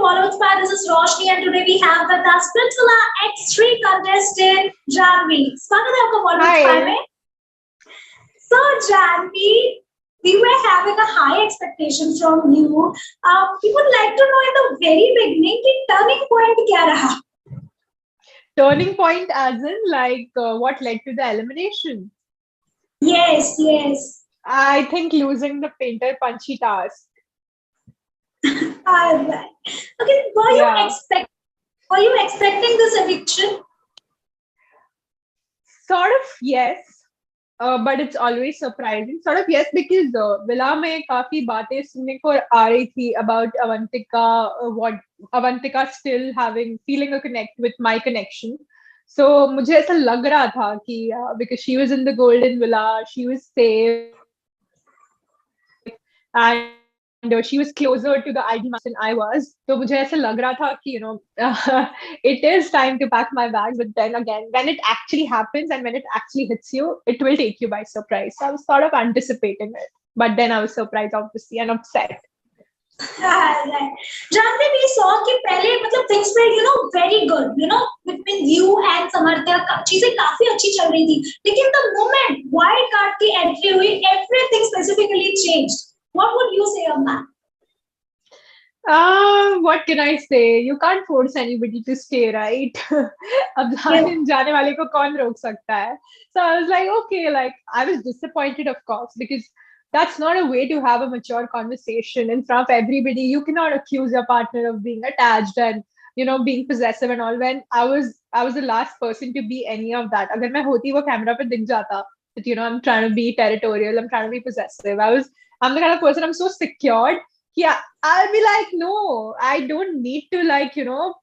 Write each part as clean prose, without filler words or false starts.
followed by this is Roshni and today we have with us Pritula X3 contestant Janvi. स्वागत है आपका followed by Hi. में. So Janvi, we were having a high expectation from you. We would like to know in the very beginning कि turning point क्या रहा? Turning point as in like what led to the elimination? Yes, yes. I think losing the painter punchy task. Alright. Okay, Yeah. were you expecting this eviction? Sort of yes. But it's always surprising. Sort of yes, because Villa में काफी बातें सुनने को आ रही थी about Avantika, what Avantika still feeling a connect with my connection. So मुझे ऐसा लग रहा था कि because she was in the Golden Villa, she was safe, and she was closer to the ID master than I was. So मुझे ऐसा लग रहा था कि it is time to pack my bags. But then again, when it actually happens and when it actually hits you, it will take you by surprise. So I was sort of anticipating it, but then I was surprised, obviously, and upset. Right. Janvi, we saw कि पहले मतलब things were very good, between you and Samarthya चीजें काफी अच्छी चल रही थी. लेकिन the moment wild card की entry हुई, everything specifically changed. What would you say on that? What can I say? You can't force anybody to stay, right? अब जाने वाले को कौन रोक सकता है? So I was like, okay, like I was disappointed, of course, because that's not a way to have a mature conversation in front of everybody. You cannot accuse your partner of being attached and being possessive and all. When I was the last person to be any of that. अगर मैं होती वो camera पे दिख जाता that I'm trying to be territorial, I'm trying to be possessive. I'm the kind of person, I'm so secured. Yeah, I'll be like, no, I don't need to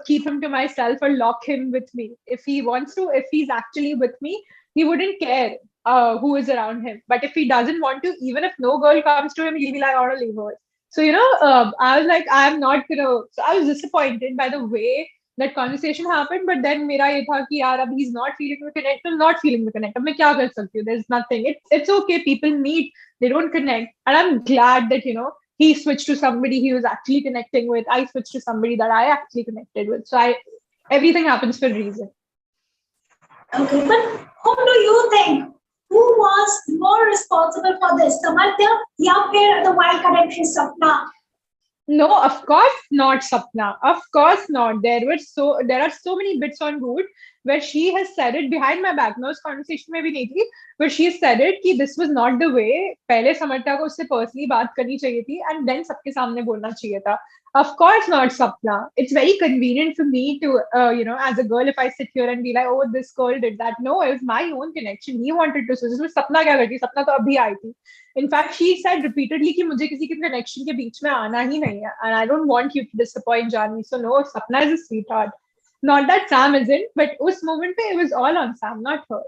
keep him to myself or lock him with me. If he wants to, if he's actually with me, he wouldn't care who is around him. But if he doesn't want to, even if no girl comes to him, he'll be like, I want to leave her. So, I was like, I'm not gonna. So I was disappointed by the way that conversation happened. But then मेरा ये था कि यार अब he's not feeling the connect, I'm not feeling the connect. अब मैं क्या कर सकती हूँ? There's nothing. It's okay. People meet, they don't connect, and I'm glad that he switched to somebody he was actually connecting with. I switched to somebody that I actually connected with. So everything happens for a reason. Okay, but whom do you think? Who was more responsible for this? Samarthya या फिर the wild card entry Sapna? No, of course not, Sapna. Of course not. There are so many bits on Root where she has said it behind my back. No, उस conversation में भी नहीं थी, but she has said it कि this was not the way. पहले समर्था को उससे personally बात करनी चाहिए थी, and then सबके सामने बोलना चाहिए था. Of course not, Sapna. It's very convenient for me to, as a girl, if I sit here and be like, oh, this girl did that. No, it was my own connection. He wanted to. So इसमें सपना क्या करती? सपना तो अभी आई थी. In fact, she said repeatedly कि मुझे किसी के connection के बीच में आना ही नहीं है, and I don't want you to disappoint Janvi. So no, Sapna is a sweetheart. Not that Sam isn't, but उस moment पे it was all on Sam, not her.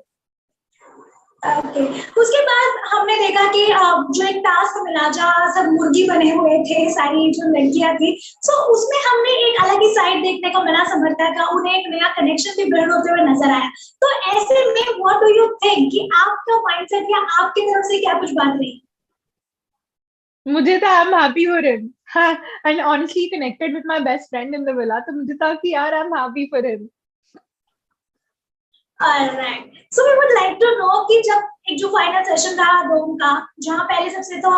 Okay. उसके बाद हमने देखा कि जो एक टास्क मिला जहाँ सब मुर्गी बने हुए थे सारी जो लड़कियां थी, so उसमें हमने एक अलग ही साइड देखने को मिला समर्था का, उन्हें एक नया कनेक्शन भी बिल्ड होते हुए नजर आया. तो ऐसे में व्हाट डू यू थिंक कि आपका माइंडसेट या आपकी तरफ से क्या कुछ बात रही? मुझे तो I'm happy for him. And honestly connected with my best friend in the villa. तो मुझे था कि यार I'm happy for him. Alright. So we would like to know कि जब एक जो फाइनल सेशन रहा रोम का, जहाँ पहले सबसे तो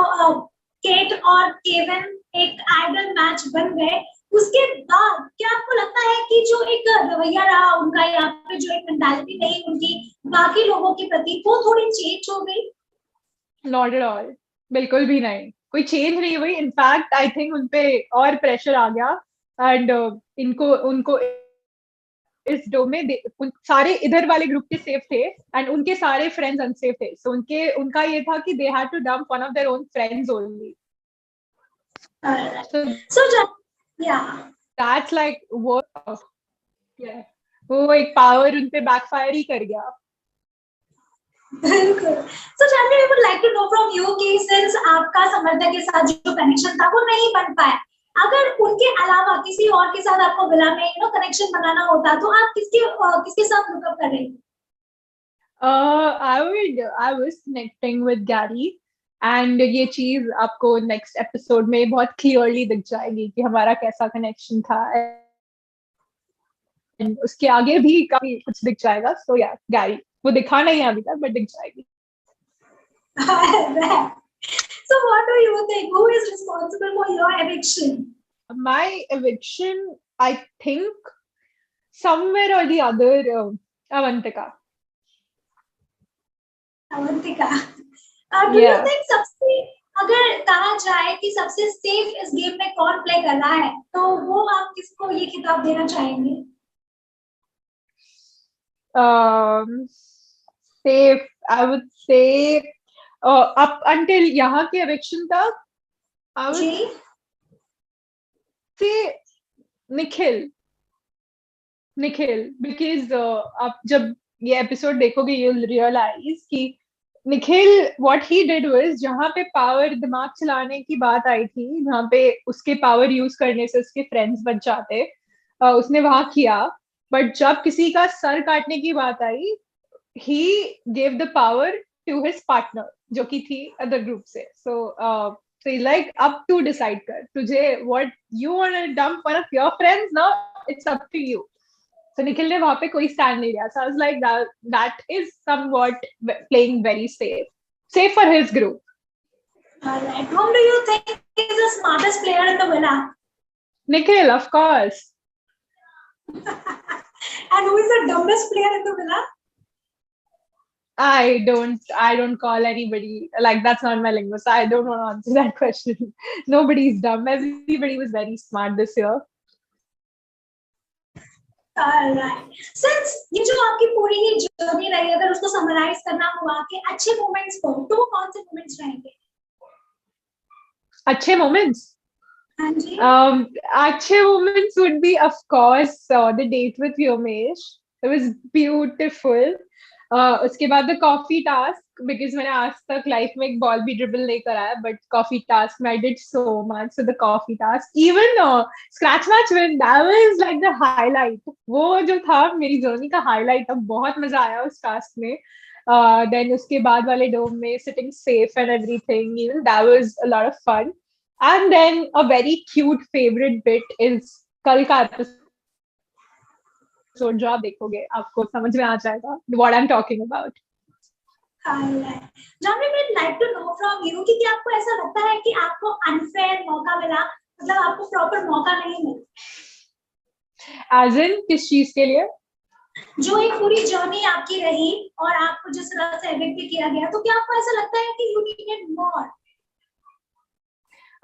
केट और केविन एक आइडल मैच बन गए, उसके बाद क्या आपको लगता है कि जो एक रवैया रहा उनका या फिर जो एक मेंटालिटी रही उनकी बाकी लोगों के प्रति वो थोड़ी चेंज हो गई? Not at all. बिल्कुल भी नहीं. कोई चेंज नहीं हुई. इनफैक्ट आई थिंक उनपे और प्रेशर आ गया, एंड उनको इस डो में सारे इधर वाले ग्रुप के सेफ थे एंड उनके सारे फ्रेंड्स अनसेफ थे. सो उनका ये था कि they had to dump one of their own friends only. That's like वो एक पावर उन पे बैकफायर ही कर गया. बिल्कुल. So Janvi, we would like to know from you कि since आपका समर्था के साथ जो कनेक्शन था वो नहीं बन पाया, अगर उनके अलावा किसी और के साथ आपको विला में कनेक्शन बनाना होता तो आप किसके साथ लुकअप कर रहे? I was connecting with Gary and ये चीज आपको नेक्स्ट एपिसोड में बहुत क्लियरली दिख जाएगी कि हमारा कैसा कनेक्शन था, एंड उसके आगे भी काफी कुछ दिख जाएगा. सो या गैरी, वो दिखा नहीं है अभी तक बट दिख जाएगी. So what do you think? Who is responsible for your eviction? My eviction, I think somewhere or the other, Avantika. Avantika. Do you think सबसे, अगर कहा जाए कि सबसे सेफ इस गेम में कौन प्ले कर रहा है, तो वो आप किसको ये खिताब देना चाहेंगे? Safe, I would say, up until यहाँ के eviction तक, I would ji say Nikhil, because आप जब ये एपिसोड देखोगे you'll realize कि Nikhil what he did was, जहाँ पे पावर दिमाग चलाने की बात आई थी, जहाँ पे उसके पावर यूज करने से उसके फ्रेंड्स बच जाते, उसने वहां किया. बट जब किसी का सर काटने की बात आई, he gave the power to his partner, जो कि थी अदर ग्रुप से. So he's like, up to decide कर तुझे what you want to dump one of your friends, now it's up to you. So Nikhil ने वहां पे कोई stand नहीं लिया. So I was like, that is somewhat playing very safe for his group. Alright. Whom do you think is the smartest player in the villa? Nikhil, of course. And who is the dumbest player in the villa? I don't call anybody, like that's not my lingo, so I don't want to answer that question. Nobody's dumb. Everybody was very smart this year. Alright. Since ये जो आपकी पूरी ये journey रही, अगर उसको summarise करना हुआ कि अच्छे मोमेंट्स को, तो वो कौन से मोमेंट्स रहेंगे? अच्छे moments? हाँ जी. अच्छे moments would be, of course, the date with Yomesh. It was beautiful. उसके बाद द कॉफी टास्क, बिकॉज मैंने आज तक लाइफ में एक बॉल भी ड्रिबल नहीं करा है, बट कॉफी टास्क में I did so much. So the coffee task, even scratch match win, that was like the highlight. वो जो था मेरी जर्नी का हाईलाइट था. बहुत मजा आया उस टास्क में. देन उसके बाद वाले डोम में sitting safe and everything, even that was a lot of fun. And then a very cute favourite bit is कल का एपिसोड, जो आप देखोगे आपको समझ में आ जाएगा what I'm talking about. Janvi, I'd like to know from you कि क्या आपको ऐसा लगता है कि आपको अनफेयर मौका मिला, मतलब आपको प्रॉपर मौका नहीं मिला? As in किस चीज के लिए? जो एक पूरी जर्नी आपकी रही और आपको जिस तरह से एविक्ट भी किया गया, तो क्या आपको ऐसा लगता है कि you needed more?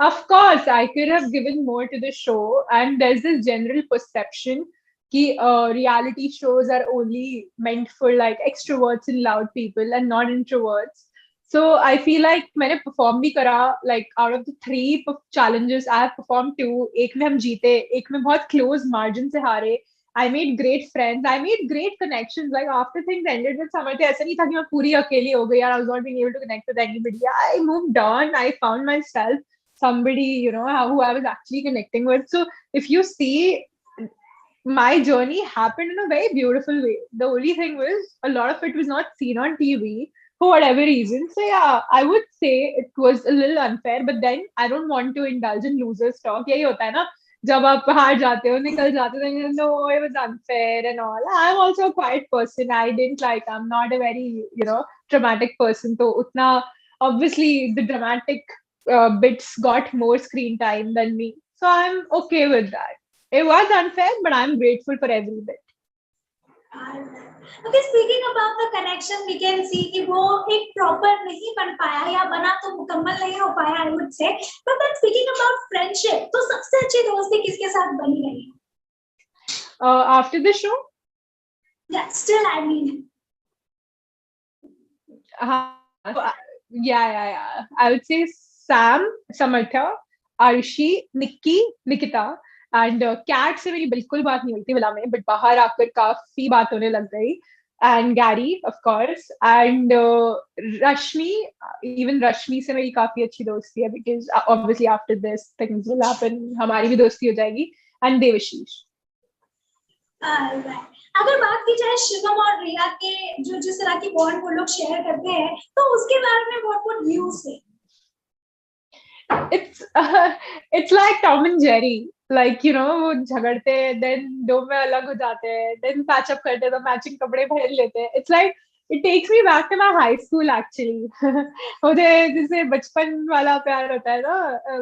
Of course, I could have given more to the show, and there's this general perception कि reality shows are only meant for like extroverts and loud people and not introverts. So I feel like मैंने perform भी करा, like out of the 3 challenges I have performed 2. एक में हम जीते, एक में बहुत close margin से हारे. I made great friends, I made great connections. Like after things ended with Samarthya, ऐसा नहीं था कि मैं पूरी अकेली हो गई, I was not being able to connect with anybody. I moved on, I found myself somebody, you know, who I was actually connecting with. So if you see, my journey happened in a very beautiful way. The only thing was a lot of it was not seen on TV for whatever reason. So yeah, I would say it was a little unfair, but then I don't want to indulge in losers talk. यही होता है ना, जब आप हार जाते हो, निकल जाते हो, then no, it was unfair and all. I'm also a quiet person. I didn't like, I'm not a very, you know, dramatic person. So utna, obviously the dramatic bits got more screen time than me. So I'm okay with that. It was unfair, but I'm grateful for every bit. Okay, speaking about the connection, we can see कि वो एक proper नहीं बन पाया या बना तो मुकम्मल नहीं हो पाया, I would say. But then speaking about friendship, तो सबसे अच्छी दोस्ती किसके साथ बनी रही? After the show? Yeah, still I mean. Yeah. I would say Sam, Samartha, Arushi, Nikki, Nikita. And Cat से मेरी बिल्कुल बात नहीं होती विला में, बट बाहर आकर काफी बात होने लग गई. And Gary of course, and Rashmi, even Rashmi से मेरी काफी अच्छी दोस्ती है, because obviously after this things will happen, हमारी भी दोस्ती हो जाएगी. एंड देवशीष. अगर बात की जाए शिवम और रिया के जो जिस तरह की बॉन्ड वो लोग शेयर करते हैं, तो उसके बारे में व्हाट वुड यू से? it's like Tom and Jerry. Like, you know, वो झगड़ते हैं, then दो में अलग हो जाते हैं, then patch up करते हैं, तो matching कपड़े पहन लेते हैं. It's like it takes me back to my high school actually. मुझे जैसे बचपन वाला प्यार होता है ना,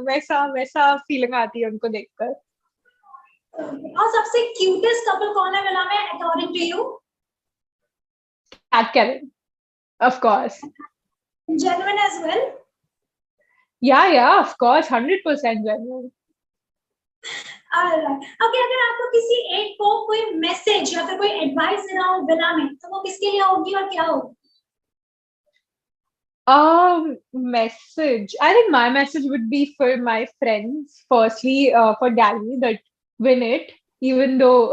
वैसा वैसा फीलिंग आती है उनको देखकर. और सबसे क्यूटेस्ट कपल कौन है विला में according to you? Cat Kevin, of course. Genuine as well? Yeah, of course, 100% genuine. Alright. Okay, अगर आपको किसी एक को कोई मैसेज या फिर कोई एडवाइस देना हो विला में, तो वो किसके लिए होगी और क्या होगी? Message. I think my message would be for my friends. Firstly, for Gally, that win it, even though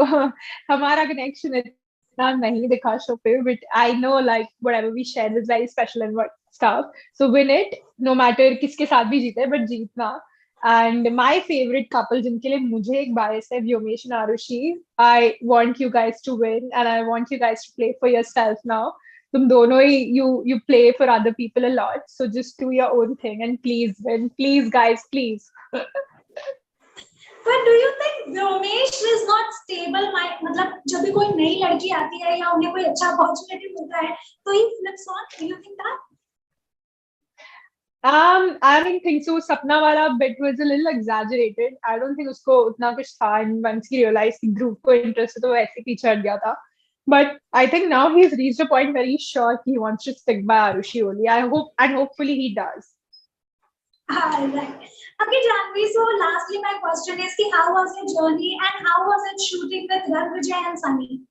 हमारा connection इतना नहीं दिखा show पे, but I know like whatever we share is very special and what stuff. So win it, no matter किसके साथ भी जीते, but जीतना. And my favorite couple, जिनके लिए मुझे एक bias है, Vyomesh and Arushi. I want you guys to win, and I want you guys to play for yourself now. तुम दोनों ही you play for other people a lot, so just do your own thing and please win, please guys, please. But do you think Vyomesh is not stable? मतलब जब भी कोई नई लड़की आती है या उन्हें कोई अच्छा opportunity मिलता है, तो he flips on. Do you think that? I don't think so. Sapna wala bit was a little exaggerated. I don't think उसको उतना कुछ था, and once he realized कि group को interest है तो वो ऐसे पीछे हट गया था. But I think now he's reached a point where he's sure he wants to stick by Arushi only. I hope, and hopefully he does. Alright. Okay, Janvi. So lastly, my question is कि how was your journey and how was it shooting with Ranvijay and Sunny?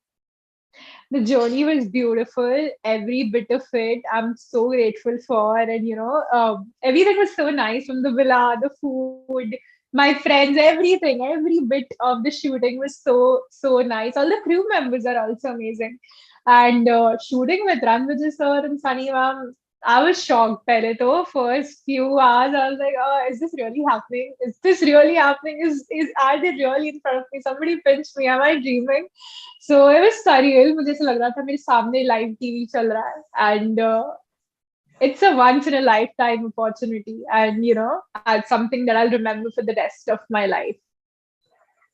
The journey was beautiful, every bit of it. I'm so grateful for, and you know, everything was so nice, from the villa, the food, my friends, everything, every bit of the shooting was so nice. All the crew members are also amazing, and shooting with Ranvijay sir and Sunny ma'am, I was shocked. Pehle to first few hours I was like, oh, is this really happening? Is this really happening? Is are they really in front of me? Somebody pinched me. Am I dreaming? So it was surreal. मुझे ऐसा लग रहा था मेरे सामने live TV चल रहा है, and it's a once in a lifetime opportunity, and you know, it's something that I'll remember for the rest of my life.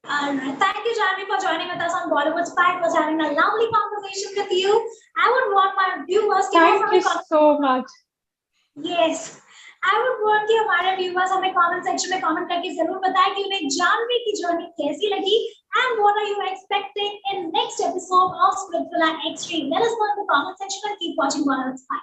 Alright. Thank you, Janvi, for joining with us on Bollywood Spy. It was having a lovely conversation with you. I would want my viewers to Thank you so much. Yes. I would want कि हमारे viewers हमें comment section में comment करके जरूर बताएं कि उन्हें जानवी की journey कैसी लगी, and what are you expecting in next episode of Splitsvilla Extreme. Let us know in the comment section and keep watching Bollywood Spy.